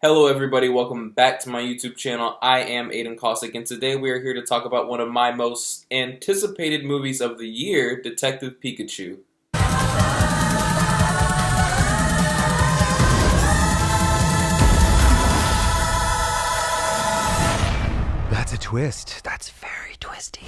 Hello everybody, welcome back to my YouTube channel. I am Aiden Cossack, and today we are here to talk about one of my most anticipated movies of the year, Detective Pikachu. That's a twist. That's very twisty.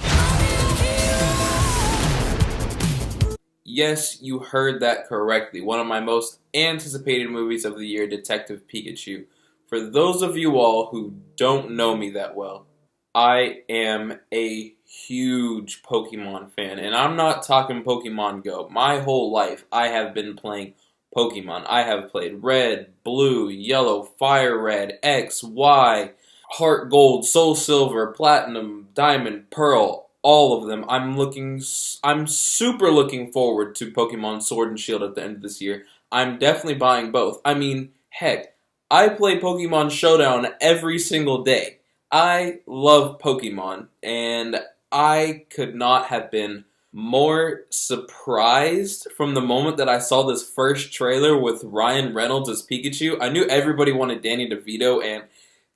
Yes, you heard that correctly. One of my most anticipated movies of the year, Detective Pikachu. For those of you all who don't know me that well, I am a huge Pokemon fan, and I'm not talking Pokemon Go. My whole life, I have been playing Pokemon. I have played Red, Blue, Yellow, Fire Red, X, Y, Heart Gold, Soul Silver, Platinum, Diamond, Pearl, all of them. I'm super looking forward to Pokemon Sword and Shield at the end of this year. I'm definitely buying both. I mean, heck, I play Pokemon Showdown every single day. I love Pokemon, and I could not have been more surprised from the moment that I saw this first trailer with Ryan Reynolds as Pikachu. I knew everybody wanted Danny DeVito, and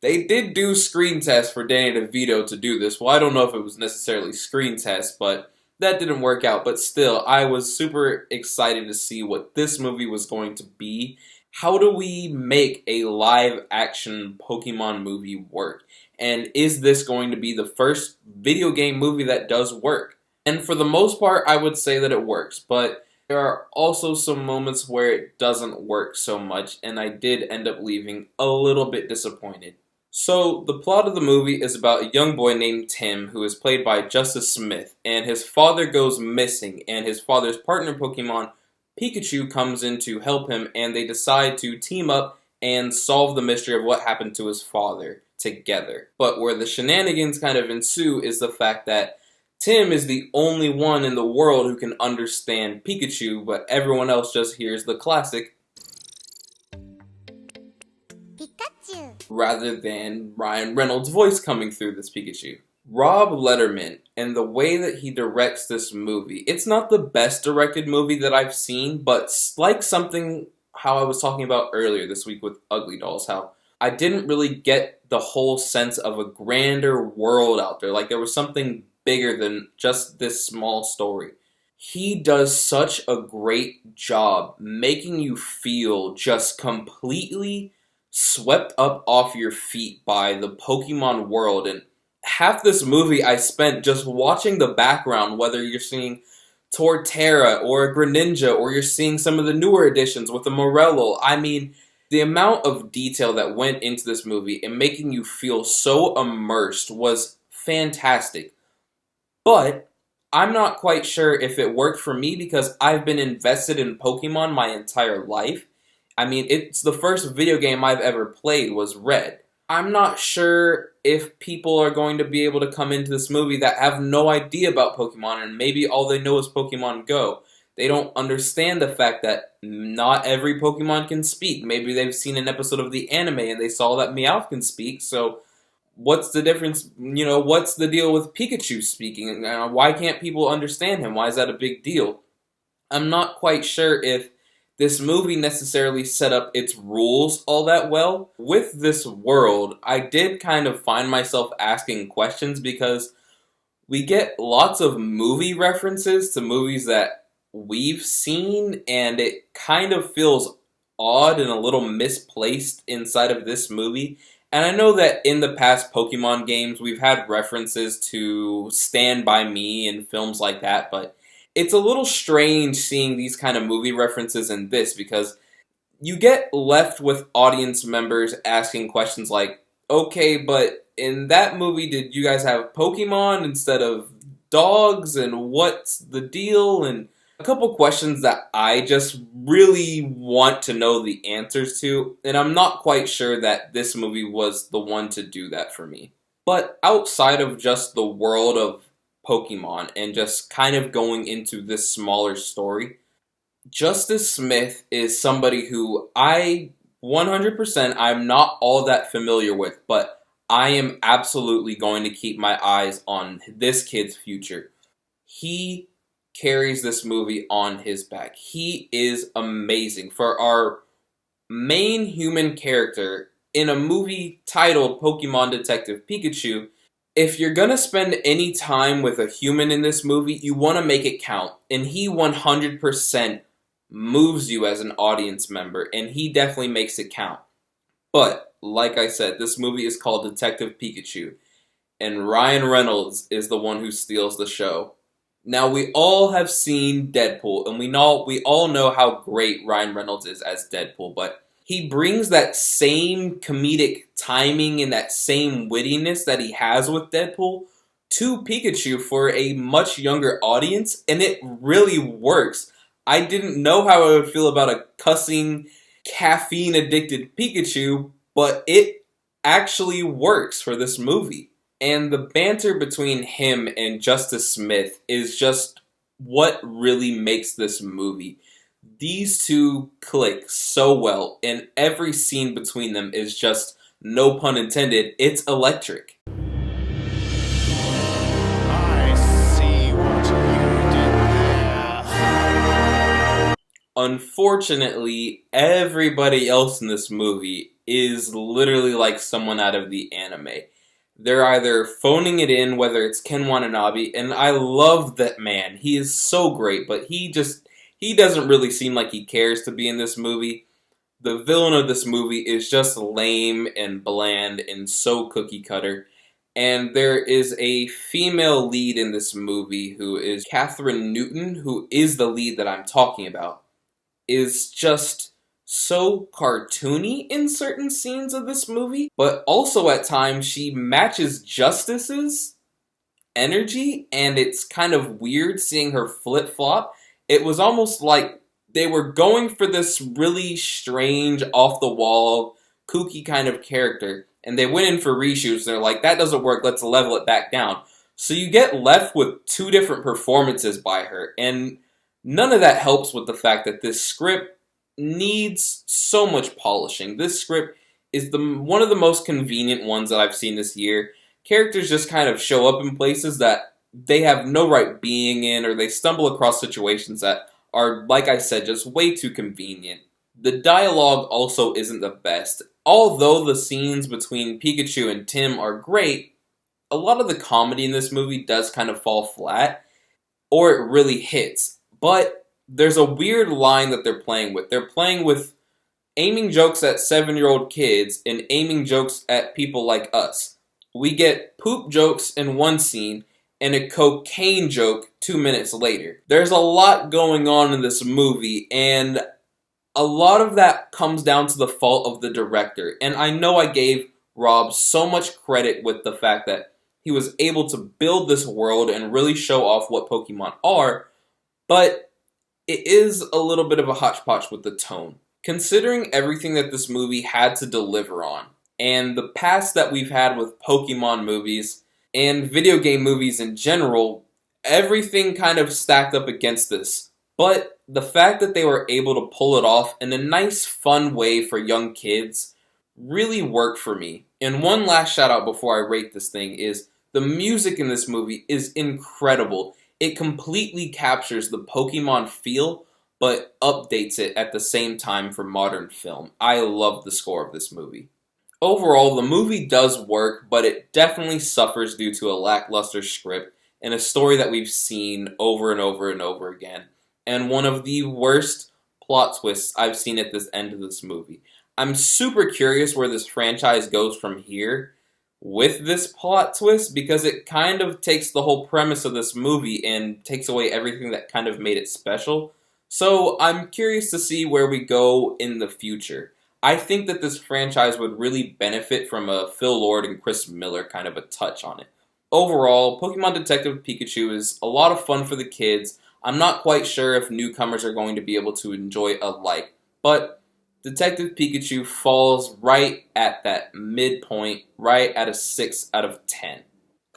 they did do screen tests for Danny DeVito to do this. Well, I don't know if it was necessarily screen tests, but that didn't work out. But still, I was super excited to see what this movie was going to be. How do we make a live-action Pokemon movie work? And is this going to be the first video game movie that does work? And for the most part, I would say that it works, but there are also some moments where it doesn't work so much, and I did end up leaving a little bit disappointed. So, the plot of the movie is about a young boy named Tim, who is played by Justice Smith, and his father goes missing, and his father's partner Pokemon, Pikachu, comes in to help him, and they decide to team up and solve the mystery of what happened to his father together. But where the shenanigans kind of ensue is the fact that Tim is the only one in the world who can understand Pikachu, but everyone else just hears the classic Pikachu rather than Ryan Reynolds' voice coming through this Pikachu. Rob Letterman and the way that he directs this movie, it's not the best directed movie that I've seen, but like something how I was talking about earlier this week with Ugly Dolls, how I didn't really get the whole sense of a grander world out there. Like there was something bigger than just this small story. He does such a great job making you feel just completely swept up off your feet by the Pokemon world. And half this movie I spent just watching the background, whether you're seeing Torterra or a Greninja, or you're seeing some of the newer additions with the Morello. I mean, the amount of detail that went into this movie and making you feel so immersed was fantastic. But I'm not quite sure if it worked for me because I've been invested in Pokemon my entire life. I mean, it's the first video game I've ever played was Red. I'm not sure if people are going to be able to come into this movie that have no idea about Pokemon and maybe all they know is Pokemon Go. They don't understand the fact that not every Pokemon can speak. Maybe they've seen an episode of the anime and they saw that Meowth can speak, so what's the difference? You know, what's the deal with Pikachu speaking? Why can't people understand him? Why is that a big deal? I'm not quite sure if this movie necessarily set up its rules all that well. With this world, I did kind of find myself asking questions because we get lots of movie references to movies that we've seen, and it kind of feels odd and a little misplaced inside of this movie. And I know that in the past Pokemon games, we've had references to Stand By Me and films like that, but it's a little strange seeing these kind of movie references in this because you get left with audience members asking questions like, okay, but in that movie, did you guys have Pokemon instead of dogs, and what's the deal? And a couple questions that I just really want to know the answers to, and I'm not quite sure that this movie was the one to do that for me. But outside of just the world of Pokemon and just kind of going into this smaller story, Justice Smith is somebody who I 100% I'm not all that familiar with, but I am absolutely going to keep my eyes on this kid's future. He carries this movie on his back. He is amazing. For our main human character, in a movie titled Pokemon Detective Pikachu, if you're gonna spend any time with a human in this movie, you want to make it count. And he 100% moves you as an audience member, and he definitely makes it count. But, like I said, this movie is called Detective Pikachu, and Ryan Reynolds is the one who steals the show. Now, we all have seen Deadpool, and we all know how great Ryan Reynolds is as Deadpool, but he brings that same comedic timing and that same wittiness that he has with Deadpool to Pikachu for a much younger audience, and it really works. I didn't know how I would feel about a cussing, caffeine-addicted Pikachu, but it actually works for this movie. And the banter between him and Justice Smith is just what really makes this movie. These two click so well, and every scene between them is just, no pun intended, it's electric. I see what you did there. Unfortunately, everybody else in this movie is literally like someone out of the anime. They're either phoning it in, whether it's Ken Watanabe, and I love that man. He is so great, but he doesn't really seem like he cares to be in this movie. The villain of this movie is just lame and bland and so cookie cutter. And there is a female lead in this movie who is Catherine Newton, who is the lead that I'm talking about, is just so cartoony in certain scenes of this movie, but also at times she matches Justice's energy, and it's kind of weird seeing her flip-flop. It was almost like they were going for this really strange, off-the-wall, kooky kind of character, and they went in for reshoots, and they're like, that doesn't work, let's level it back down. So you get left with two different performances by her, and none of that helps with the fact that this script needs so much polishing. This script is one of the most convenient ones that I've seen this year. Characters just kind of show up in places that they have no right being in, or they stumble across situations that are, like I said, just way too convenient. The dialogue also isn't the best. Although the scenes between Pikachu and Tim are great, a lot of the comedy in this movie does kind of fall flat, or it really hits. But there's a weird line that they're playing with. They're playing with aiming jokes at 7-year-old kids and aiming jokes at people like us. We get poop jokes in one scene and a cocaine joke 2 minutes later. There's a lot going on in this movie, and a lot of that comes down to the fault of the director. And I know I gave Rob so much credit with the fact that he was able to build this world and really show off what Pokemon are, but it is a little bit of a hodgepodge with the tone. Considering everything that this movie had to deliver on, and the past that we've had with Pokemon movies, and video game movies in general, everything kind of stacked up against this. But the fact that they were able to pull it off in a nice, fun way for young kids really worked for me. And one last shout out before I rate this thing is the music in this movie is incredible. It completely captures the Pokemon feel, but updates it at the same time for modern film. I love the score of this movie. Overall, the movie does work, but it definitely suffers due to a lackluster script and a story that we've seen over and over and over again, and one of the worst plot twists I've seen at this end of this movie. I'm super curious where this franchise goes from here with this plot twist, because it kind of takes the whole premise of this movie and takes away everything that kind of made it special. So I'm curious to see where we go in the future. I think that this franchise would really benefit from a Phil Lord and Chris Miller kind of a touch on it. Overall, Pokemon Detective Pikachu is a lot of fun for the kids. I'm not quite sure if newcomers are going to be able to enjoy it alike, but Detective Pikachu falls right at that midpoint, right at a 6 out of 10.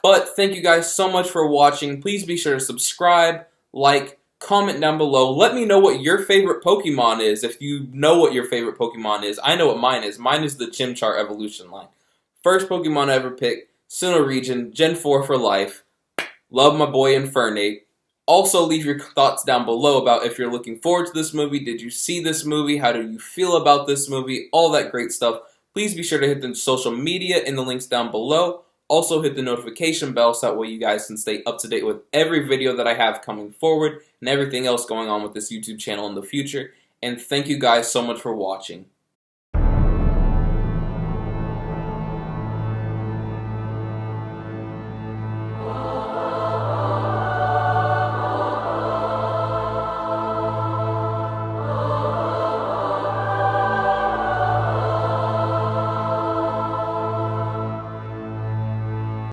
But thank you guys so much for watching. Please be sure to subscribe, like, comment down below. Let me know what your favorite Pokemon is, if you know what your favorite Pokemon is. I know what mine is. Mine is the Chimchar evolution line. First Pokemon I ever picked, Sinnoh region, Gen 4 for life. Love my boy Infernape. Also, leave your thoughts down below about if you're looking forward to this movie. Did you see this movie? How do you feel about this movie? All that great stuff. Please be sure to hit the social media in the links down below. Also hit the notification bell so that way you guys can stay up to date with every video that I have coming forward and everything else going on with this YouTube channel in the future. And thank you guys so much for watching.